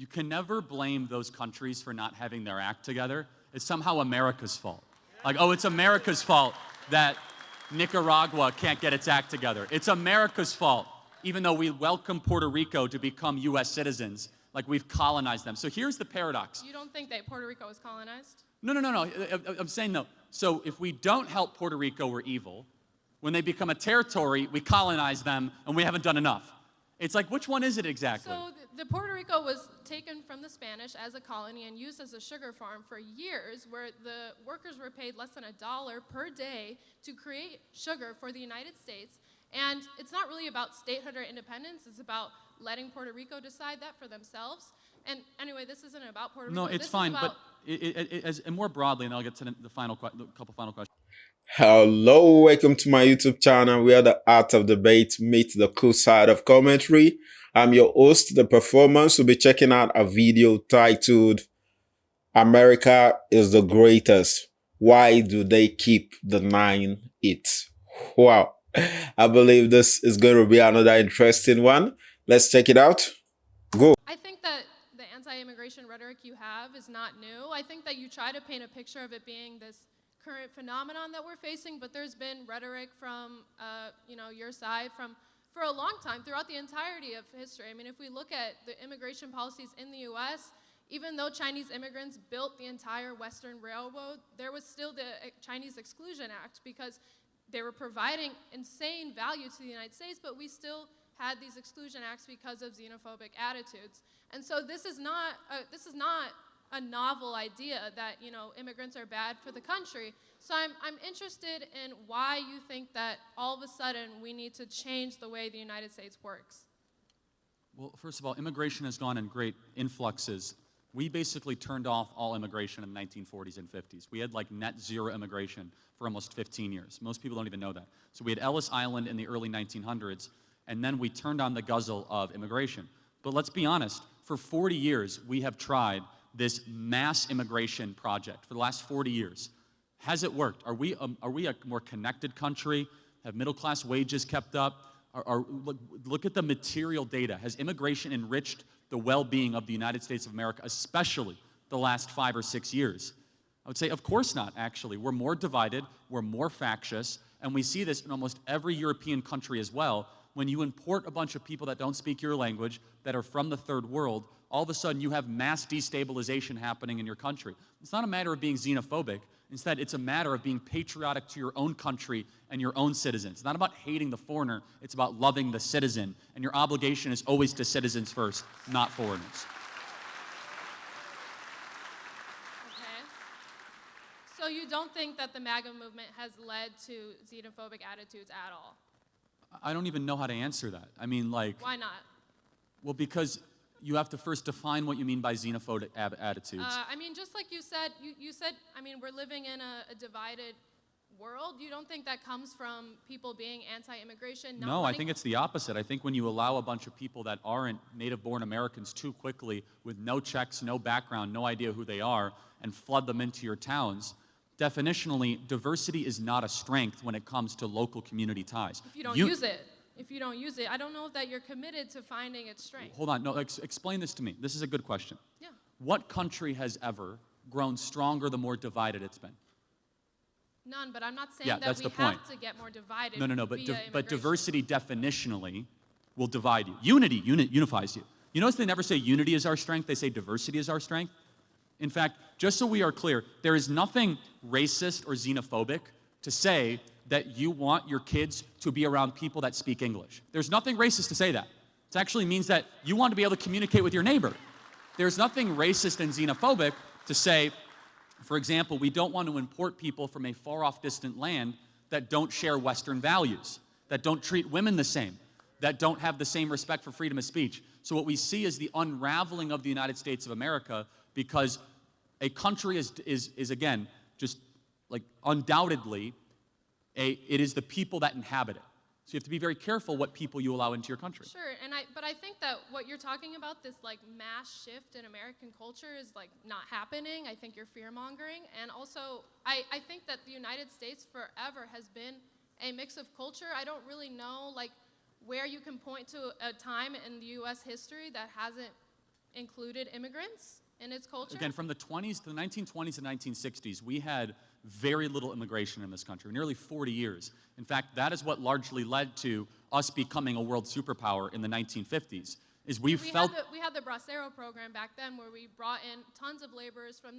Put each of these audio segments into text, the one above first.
you can never blame those countries for not having their act together. It's somehow America's fault. Like, oh, it's America's fault that Nicaragua can't get its act together. It's America's fault, even though we welcome Puerto Rico to become US citizens, like we've colonized them. So here's the paradox. You don't think that Puerto Rico was colonized? No. I'm saying no. So if we don't help Puerto Rico, we're evil. When they become a territory, we colonize them, and we haven't done enough. It's like, which one is it exactly? So the Puerto Rico was taken from the Spanish as a colony and used as a sugar farm for years, where the workers were paid less than $1 per day to create sugar for the United States. And it's not really about statehood or independence. It's about letting Puerto Rico decide that for themselves. And anyway, this isn't about Puerto Rico. No, it's fine, but and more broadly, and I'll get to the couple final questions. Hello, welcome to my YouTube channel where the art of debate meets the cool side of commentary. I'm your host, The Performance. We'll be checking out a video titled, America is the Greatest. Why do they keep denying it? Wow. I believe this is going to be another interesting one. Let's check it out. Go. I think that the anti-immigration rhetoric you have is not new. I think that you try to paint a picture of it being this current phenomenon that we're facing, but there's been rhetoric from your side for a long time, throughout the entirety of history. I mean, if we look at the immigration policies in the US, even though Chinese immigrants built the entire Western Railroad, there was still the Chinese Exclusion Act because they were providing insane value to the United States, but we still had these exclusion acts because of xenophobic attitudes. And so this is not a novel idea that immigrants are bad for the country. So I'm interested in why you think that all of a sudden we need to change the way the United States works. Well, first of all, immigration has gone in great influxes. We basically turned off all immigration in the 1940s and 50s. We had like net zero immigration for almost 15 years. Most people don't even know that. So we had Ellis Island in the early 1900s, and then we turned on the guzzle of immigration. But let's be honest, for 40 years, we have tried this mass immigration project for the last 40 years. Has it worked? Are we a more connected country? Have middle-class wages kept up? Look at the material data. Has immigration enriched the well-being of the United States of America, especially the last 5 or 6 years? I would say, of course not, actually. We're more divided, we're more factious, and we see this in almost every European country as well. When you import a bunch of people that don't speak your language, that are from the third world, all of a sudden you have mass destabilization happening in your country. It's not a matter of being xenophobic. Instead, it's a matter of being patriotic to your own country and your own citizens. It's not about hating the foreigner. It's about loving the citizen. And your obligation is always to citizens first, not foreigners. Okay. So you don't think that the MAGA movement has led to xenophobic attitudes at all? I don't even know how to answer that. I mean, like... Why not? Well, because you have to first define what you mean by xenophobic attitudes. I mean, just like you said, I mean, we're living in a divided world. You don't think that comes from people being anti-immigration? No, I think it's the opposite. I think when you allow a bunch of people that aren't native-born Americans too quickly, with no checks, no background, no idea who they are, and flood them into your towns, definitionally, diversity is not a strength when it comes to local community ties. If you don't use it. If you don't use it, I don't know that you're committed to finding its strength. Hold on, no, explain this to me. This is a good question. Yeah. What country has ever grown stronger the more divided it's been? None, but I'm not saying that we have to get more divided. No, but diversity definitionally will divide you. Unity unifies you. You notice they never say unity is our strength, they say diversity is our strength. In fact, just so we are clear, there is nothing racist or xenophobic to say that you want your kids to be around people that speak English. There's nothing racist to say that. It actually means that you want to be able to communicate with your neighbor. There's nothing racist and xenophobic to say, for example, we don't want to import people from a far-off distant land that don't share Western values, that don't treat women the same, that don't have the same respect for freedom of speech. So what we see is the unraveling of the United States of America, because a country is again, just like undoubtedly, it is the people that inhabit it. So you have to be very careful what people you allow into your country. Sure, but I think that what you're talking about, this like mass shift in American culture, is like not happening. I think you're fear-mongering. And also, I think that the United States forever has been a mix of culture. I don't really know like where you can point to a time in the US history that hasn't included immigrants in its culture. Again, from the 20s to the 1920s and 1960s, we had very little immigration in this country, nearly 40 years. In fact, that is what largely led to us becoming a world superpower in the 1950s. Is we felt we had the Bracero program back then, where we brought in tons of laborers from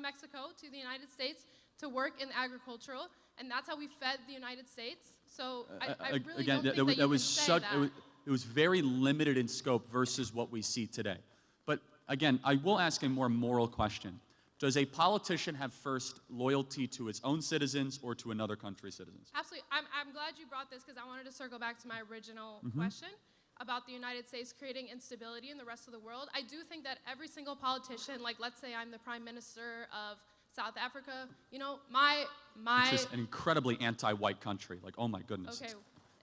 Mexico to the United States to work in agricultural, and that's how we fed the United States. So I really again, don't think that you can say that. It was very limited in scope versus what we see today. But again, I will ask a more moral question. Does a politician have first loyalty to its own citizens or to another country's citizens? Absolutely. I'm glad you brought this, because I wanted to circle back to my original question about the United States creating instability in the rest of the world. I do think that every single politician, like let's say I'm the Prime Minister of South Africa, you know, It's just an incredibly anti-white country. Like, oh my goodness. Okay,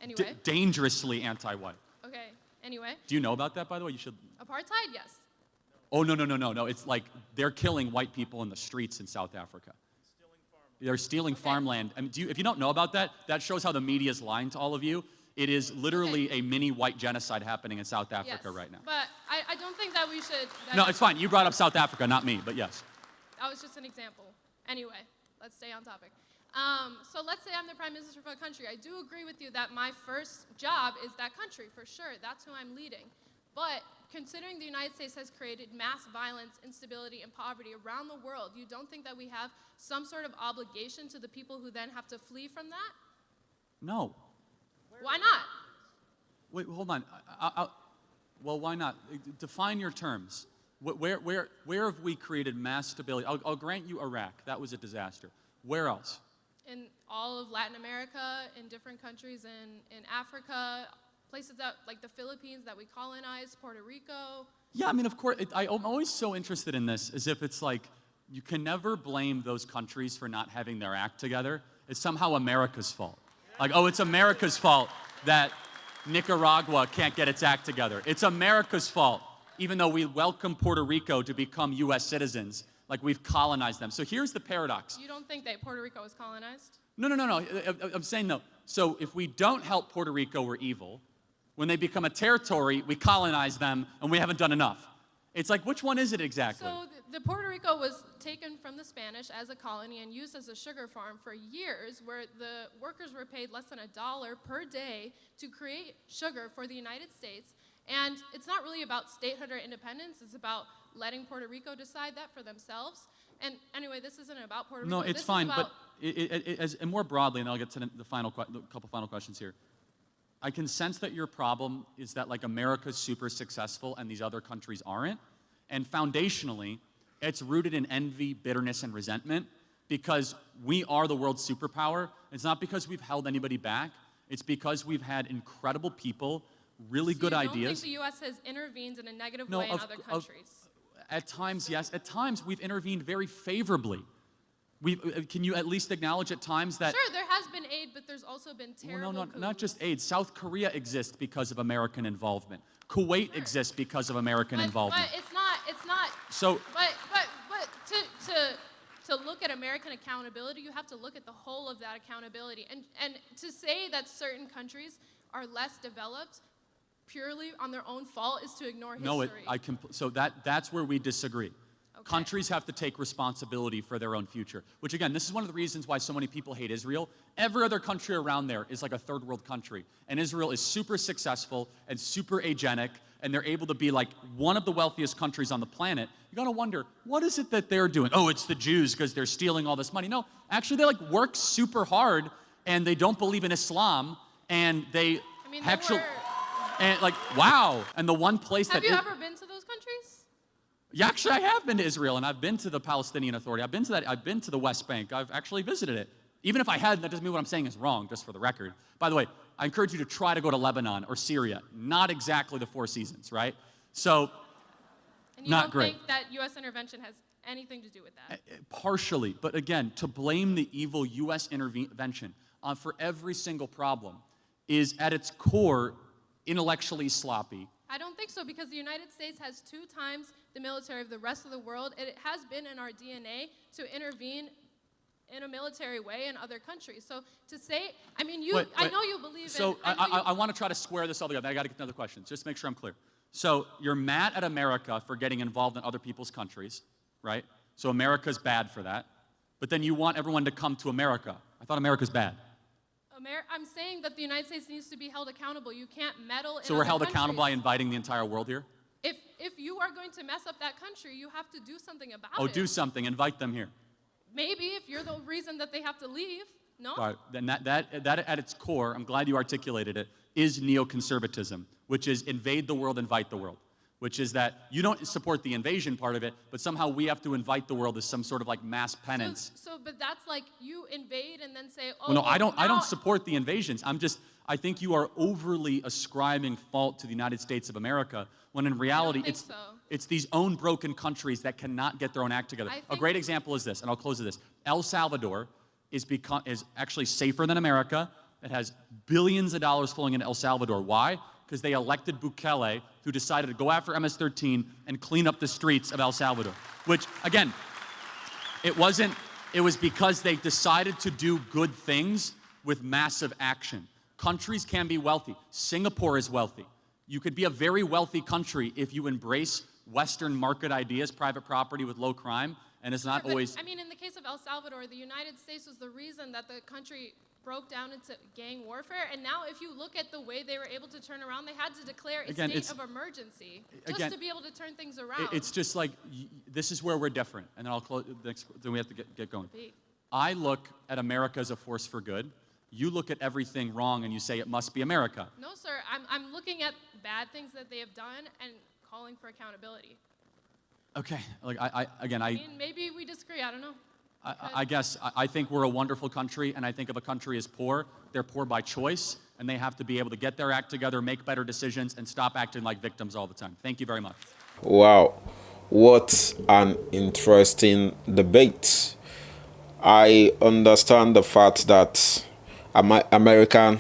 anyway. Dangerously anti-white. Okay, anyway. Do you know about that, by the way? You should. Apartheid, yes. Oh, no. It's like they're killing white people in the streets in South Africa. They're stealing farmland. And if you don't know about that, that shows how the media is lying to all of you. It is literally a mini white genocide happening in South Africa right now. But I don't think that we should. No, it's fine. You brought up South Africa, not me, but yes. That was just an example. Anyway, let's stay on topic. So let's say I'm the Prime Minister of a country. I do agree with you that my first job is that country, for sure. That's who I'm leading. But considering the United States has created mass violence, instability, and poverty around the world, you don't think that we have some sort of obligation to the people who then have to flee from that? No. Why not? Wait, hold on. Well, why not? Define your terms. Where have we created mass stability? I'll grant you Iraq. That was a disaster. Where else? In all of Latin America, in different countries in Africa, places that, like the Philippines that we colonized, Puerto Rico. Yeah, I mean, of course, I'm always so interested in this, as if it's like, you can never blame those countries for not having their act together. It's somehow America's fault. Like, oh, it's America's fault that Nicaragua can't get its act together. It's America's fault, even though we welcome Puerto Rico to become U.S. citizens, like we've colonized them. So here's the paradox. You don't think that Puerto Rico was colonized? No. I'm saying no. So if we don't help Puerto Rico, we're evil. When they become a territory, we colonize them, and we haven't done enough. It's like, which one is it exactly? So the Puerto Rico was taken from the Spanish as a colony and used as a sugar farm for years, where the workers were paid less than $1 per day to create sugar for the United States. And it's not really about statehood or independence. It's about letting Puerto Rico decide that for themselves. And anyway, this isn't about Puerto Rico. No, it's fine, but and more broadly, and then I'll get to the couple final questions here. I can sense that your problem is that, like, America's super successful and these other countries aren't. And foundationally, it's rooted in envy, bitterness, and resentment, because we are the world's superpower. It's not because we've held anybody back. It's because we've had incredible people, really good ideas. So you don't think the U.S. has intervened in a negative way in other countries? At times, yes. At times, we've intervened very favorably. Can you at least acknowledge at times that... Sure, there has been aid, but there's also been terrible coups. Not just aid. South Korea exists because of American involvement. Kuwait exists because of American involvement. But it's not. So... But to look at American accountability, you have to look at the whole of that accountability. And to say that certain countries are less developed purely on their own fault is to ignore history. No, so that's where we disagree. Okay. Countries have to take responsibility for their own future, which, again, this is one of the reasons why so many people hate Israel. Every other country around there is like a third world country, and Israel is super successful and super agenic, and they're able to be like one of the wealthiest countries on the planet. You gotta wonder, what is it that they're doing? Oh, it's the Jews because they're stealing all this money. No, actually, they like work super hard, and they don't believe in Islam, and they and like, wow. And the one place Have you ever been to those countries? Yeah, actually, I have been to Israel, and I've been to the Palestinian Authority. I've been to the West Bank. I've actually visited it. Even if I hadn't, that doesn't mean what I'm saying is wrong, just for the record. By the way, I encourage you to try to go to Lebanon or Syria. Not exactly the Four Seasons, right? So, and not great. You don't think that U.S. intervention has anything to do with that? Partially, but again, to blame the evil U.S. intervention for every single problem is, at its core, intellectually sloppy. I don't think so, because the United States has 2 times the military of the rest of the world. It has been in our DNA to intervene in a military way in other countries. So to say, I mean, I know you believe I want to try to square this all together. I got to get another question, just to make sure I'm clear. So you're mad at America for getting involved in other people's countries, right? So America's bad for that. But then you want everyone to come to America. I thought America's bad. I'm saying that the United States needs to be held accountable. You can't meddle in So we're other held accountable by countries. inviting the entire world here? If you are going to mess up that country, you have to do something about Oh, it. do something. Invite them here. Maybe if you're the reason that they have to leave. No? All right, then that at its core, I'm glad you articulated it, is neoconservatism, which is invade the world, invite the world, which is that you don't support the invasion part of it, but somehow we have to invite the world as some sort of like mass penance. But that's like you invade and then say, oh, Well, no, I don't now- support the invasions. I think you are overly ascribing fault to the United States of America when in reality think so. it's these own broken countries that cannot get their own act together. I A think- great example is this, and I'll close with this. El Salvador is actually safer than America. It has billions of dollars flowing into El Salvador. Why? Because they elected Bukele, who decided to go after MS-13 and clean up the streets of El Salvador. Which, again, it was because they decided to do good things with massive action. Countries can be wealthy. Singapore is wealthy. You could be a very wealthy country if you embrace Western market ideas, private property with low crime, and it's not But, always... I mean, in the case of El Salvador, the United States was the reason that the country broke down into gang warfare. And now if you look at the way they were able to turn around, they had to declare a Again, state it's- of emergency again, just to be able to turn things around. It's just like, this is where we're different. And then I'll close, then we have to get going. Big. I look at America as a force for good. You look at everything wrong and you say it must be America. No, sir. I'm looking at bad things that they have done and calling for accountability. Okay, like I mean, maybe we disagree. I don't know. I guess I think we're a wonderful country, and I think if a country is poor, they're poor by choice, and they have to be able to get their act together, make better decisions, and stop acting like victims all the time. Thank you very much. Wow, what an interesting debate. I understand the fact that America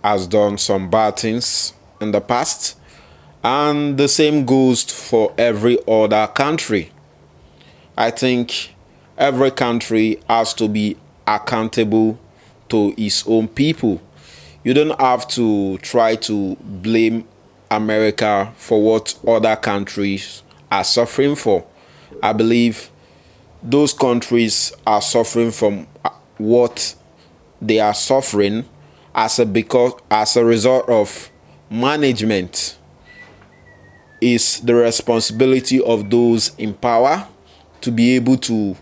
has done some bad things in the past, and the same goes for every other country. I think every country has to be accountable to its own people. You don't have to try to blame America for what other countries are suffering for. I believe those countries are suffering from what they are suffering as a result of management. Is the responsibility of those in power to be able to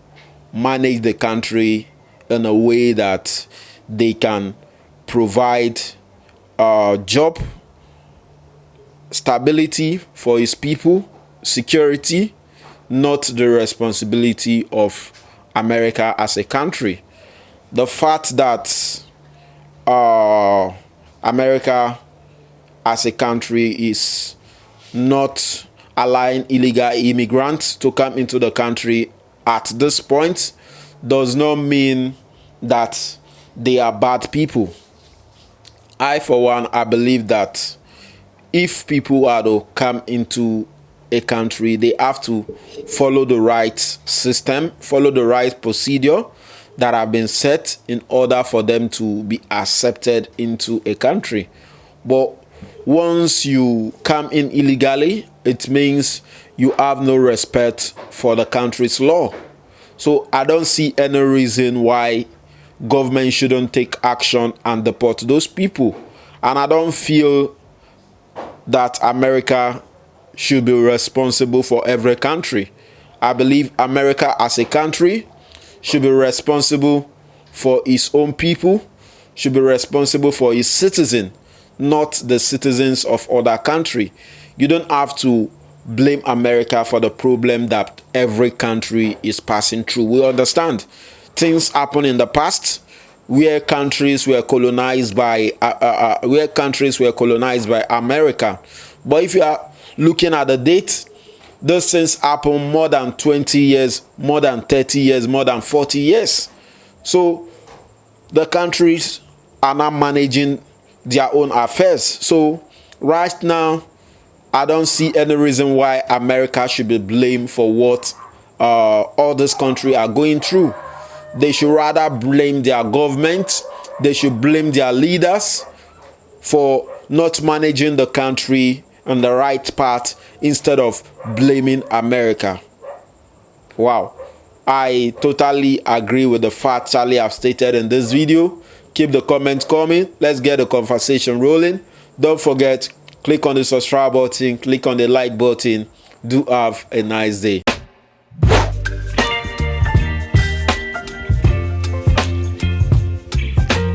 manage the country in a way that they can provide job stability for its people, security, not the responsibility of America as a country. The fact that America as a country is not allowing illegal immigrants to come into the country at this point does not mean that they are bad people. I, for one, I believe that if people are to come into a country, they have to follow the right system, follow the right procedure that have been set in order for them to be accepted into a country. But once you come in illegally, it means you have no respect for the country's law. So I don't see any reason why government shouldn't take action and deport those people. And I don't feel that America should be responsible for every country. I believe America as a country should be responsible for its own people, should be responsible for its citizens, not the citizens of other country. You don't have to blame America for the problem that every country is passing through. We understand things happen in the past where countries were colonized by America. But if you are looking at the date, those things happen more than 20 years, more than 30 years, more than 40 years. So the countries are not managing their own affairs. So right now, I don't see any reason why America should be blamed for what all these countries are going through. They should rather blame their government. They should blame their leaders for not managing the country on the right path instead of blaming America. Wow. I totally agree with the fact Charlie have stated in this video. Keep the comments coming. Let's get the conversation rolling. Don't forget, click on the subscribe button, click on the like button. Do have a nice day.